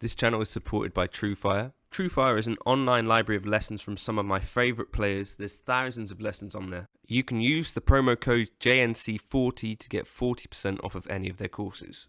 This channel is supported by TrueFire. TrueFire is an online library of lessons from some of my favourite players. There's thousands of lessons on there. You can use the promo code JNC40 to get 40% off of any of their courses.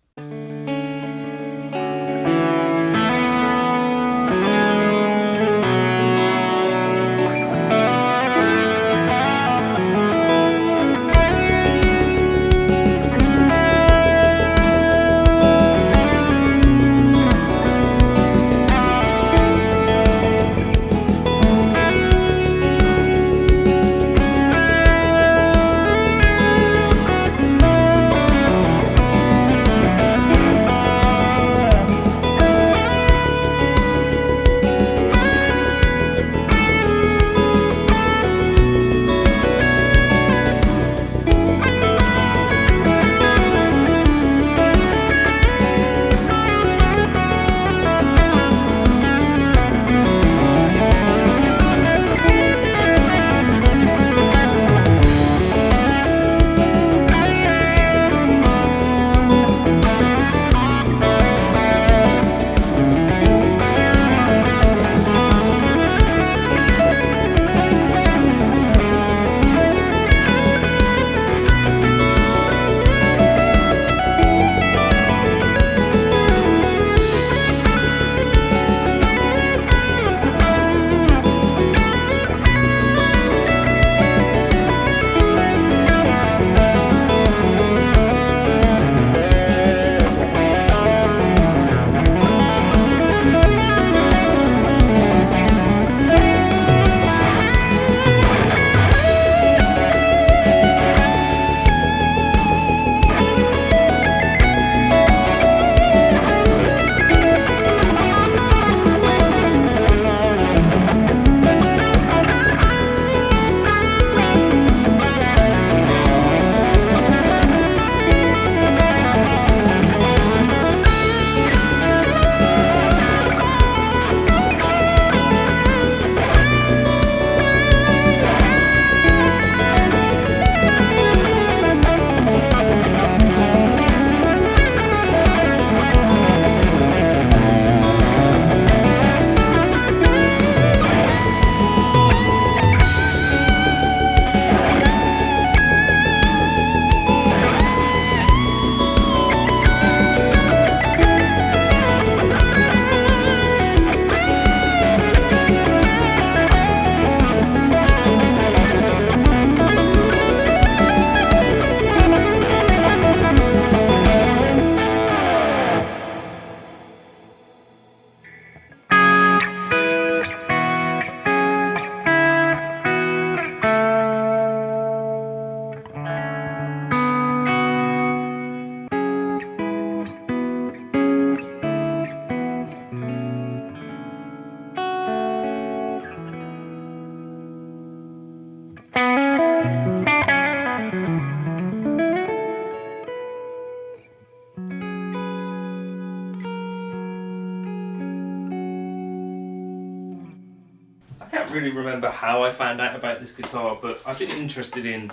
I can't really remember how I found out about this guitar, but I've been interested in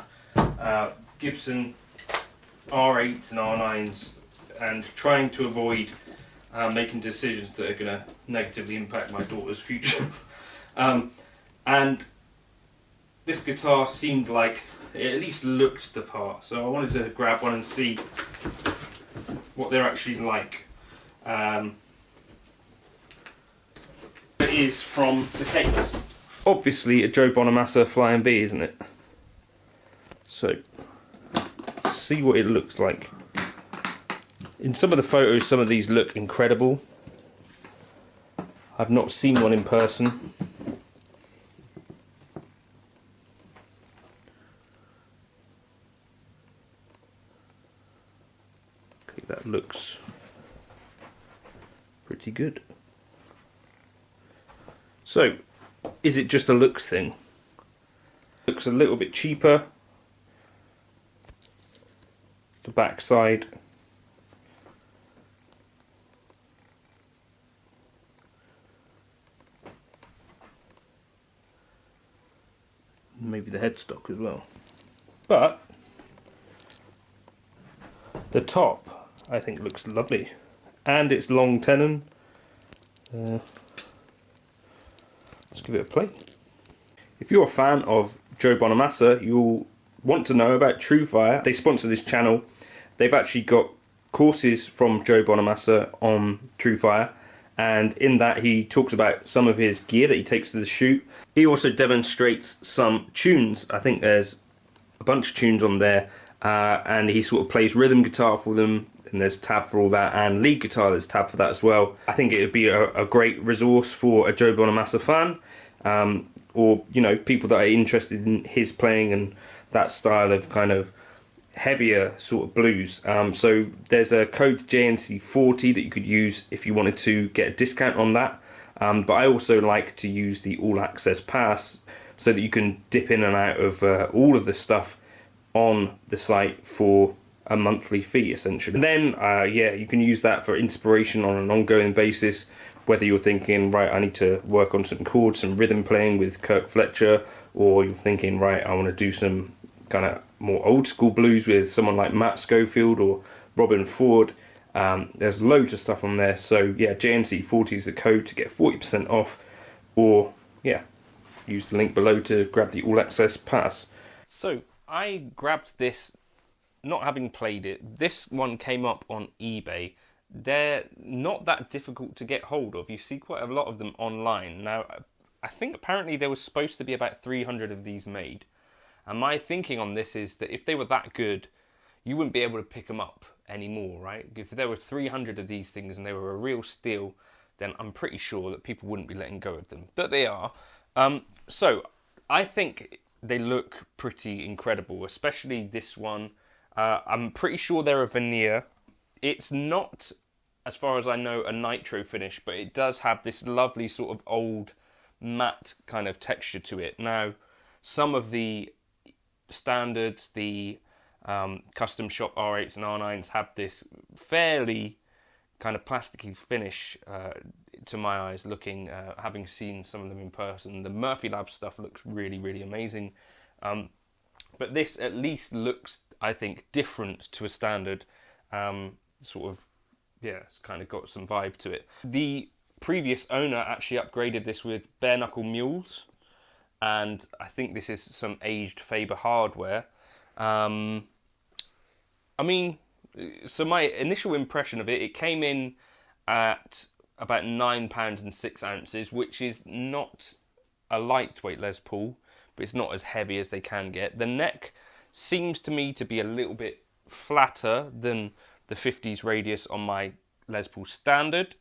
Gibson R8s and R9s and trying to avoid making decisions that are going to negatively impact my daughter's future. And this guitar seemed like it at least looked the part, so I wanted to grab one and see what they're actually like. It is from the case. Obviously a Joe Bonamassa Flying B, isn't it? So, see what it looks like. In some of the photos, some of these look incredible. I've not seen one in person. Okay, that looks pretty good. So, is it just a looks thing? Looks a little bit cheaper. The back side. Maybe the headstock as well. But the top, I think, looks lovely. And it's long tenon. Let's give it a play. If you're a fan of Joe Bonamassa, you'll want to know about TrueFire. They sponsor this channel. They've actually got courses from Joe Bonamassa on TrueFire, and in that he talks about some of his gear that he takes to the shoot. He also demonstrates some tunes. I think there's a bunch of tunes on there, and he sort of plays rhythm guitar for them, and there's tab for all that, and lead guitar, there's tab for that as well. I think it would be a great resource for a Joe Bonamassa fan, or you know, people that are interested in his playing and that style of kind of heavier sort of blues. So there's a code JNC40 that you could use if you wanted to get a discount on that. But I also like to use the all access pass so that you can dip in and out of all of the stuff on the site for a monthly fee essentially. And then yeah, you can use that for inspiration on an ongoing basis, whether you're thinking, right, I need to work on some chords, some rhythm playing with Kirk Fletcher, or you're thinking, right, I want to do some kind of more old school blues with someone like Matt Schofield or Robin Ford. There's loads of stuff on there. So yeah, JNC40 is the code to get 40% off, or yeah, use the link below to grab the all access pass. So I grabbed this, not having played it. This one came up on eBay. They're not that difficult to get hold of. You see quite a lot of them online. Now, I think apparently there was supposed to be about 300 of these made. And my thinking on this is that if they were that good, you wouldn't be able to pick them up anymore, right? If there were 300 of these things and they were a real steal, then I'm pretty sure that people wouldn't be letting go of them. But they are. So I think they look pretty incredible, especially this one. I'm pretty sure they're a veneer. It's not, as far as I know, a nitro finish, but it does have this lovely sort of old matte kind of texture to it. Now, some of the standards, the custom shop R8s and R9s have this fairly kind of plasticky finish to my eyes, looking, having seen some of them in person. The Murphy Lab stuff looks really, really amazing. But this at least looks, I think, different to a standard. Sort of, yeah, it's kind of got some vibe to it. The previous owner actually upgraded this with bare knuckle mules, and I think this is some aged Faber hardware. I mean, so my initial impression of it, it came in at about £9 and 6 ounces, which is not a lightweight Les Paul, but it's not as heavy as they can get. The neck seems to me to be a little bit flatter than the 50s radius on my Les Paul standard.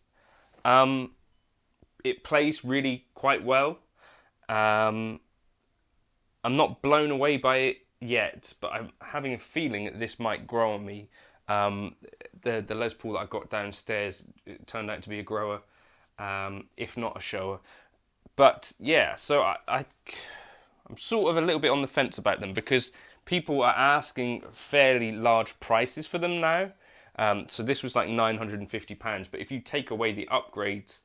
It plays really quite well. I'm not blown away by it yet, but I'm having a feeling that this might grow on me. The Les Paul that I got downstairs, it turned out to be a grower, if not a shower. But yeah, so I'm sort of a little bit on the fence about them, because people are asking fairly large prices for them now. So this was like £950, but if you take away the upgrades,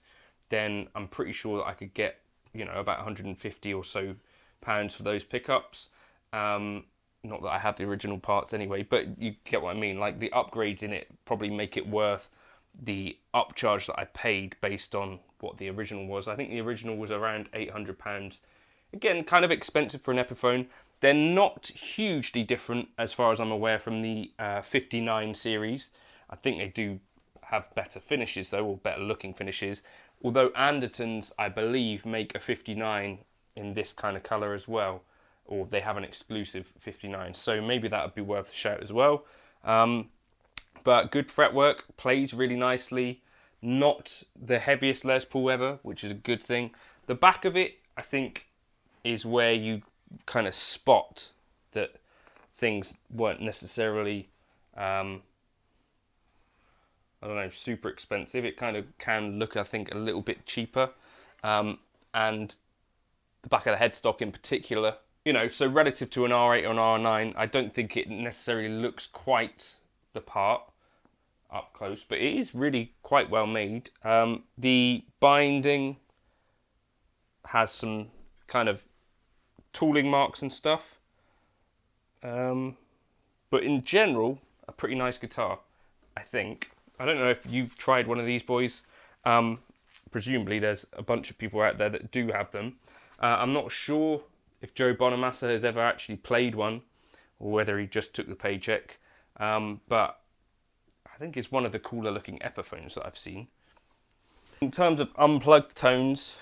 then I'm pretty sure that I could get, you know, about 150 or so pounds for those pickups. Not that I have the original parts anyway, but you get what I mean. Like, the upgrades in it probably make it worth the upcharge that I paid based on what the original was. I think the original was around £800. Again, kind of expensive for an Epiphone. They're not hugely different as far as I'm aware from the 59 series. I think they do have better finishes though, or better looking finishes. Although Andertons, I believe, make a 59 in this kind of colour as well. Or they have an exclusive 59. So maybe that would be worth a shout as well. But good fretwork, plays really nicely. Not the heaviest Les Paul ever, which is a good thing. The back of it, I think, is where you kind of spot that things weren't necessarily, I don't know, super expensive. It kind of can look, I think, a little bit cheaper. And the back of the headstock in particular, you know, so relative to an R8 or an R9, I don't think it necessarily looks quite the part up close, but it is really quite well made. The binding has some kind of tooling marks and stuff, but in general, a pretty nice guitar, I think. I don't know if you've tried one of these boys, presumably there's a bunch of people out there that do have them. I'm not sure if Joe Bonamassa has ever actually played one, or whether he just took the paycheck, but I think it's one of the cooler looking Epiphones that I've seen. In terms of unplugged tones,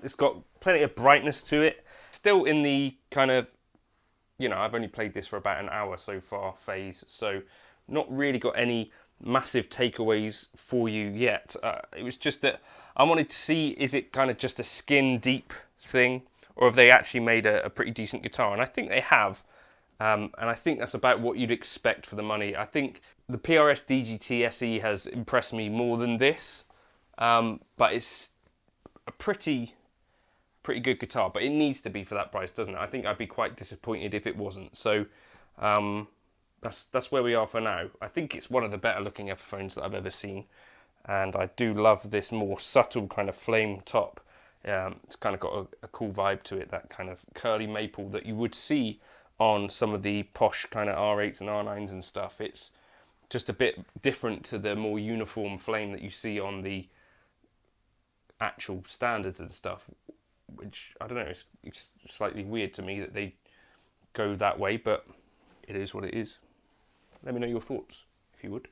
it's got plenty of brightness to it. Still in the kind of, I've only played this for about an hour so far phase, so not really got any massive takeaways for you yet. It was just that I wanted to see, is it kind of just a skin deep thing, or have they actually made a pretty decent guitar? And I think they have, and I think that's about what you'd expect for the money. I think the PRS DGT SE has impressed me more than this, but it's a pretty good guitar, but it needs to be for that price, doesn't it? I think I'd be quite disappointed if it wasn't. So that's where we are for now. I think it's one of the better looking Epiphones that I've ever seen, and I do love this more subtle kind of flame top. It's kind of got a cool vibe to it, that kind of curly maple that you would see on some of the posh kind of R8s and R9s and stuff. It's just a bit different to the more uniform flame that you see on the actual standards and stuff, which, I don't know, it's slightly weird to me that they go that way, but it is what it is. Let me know your thoughts, if you would.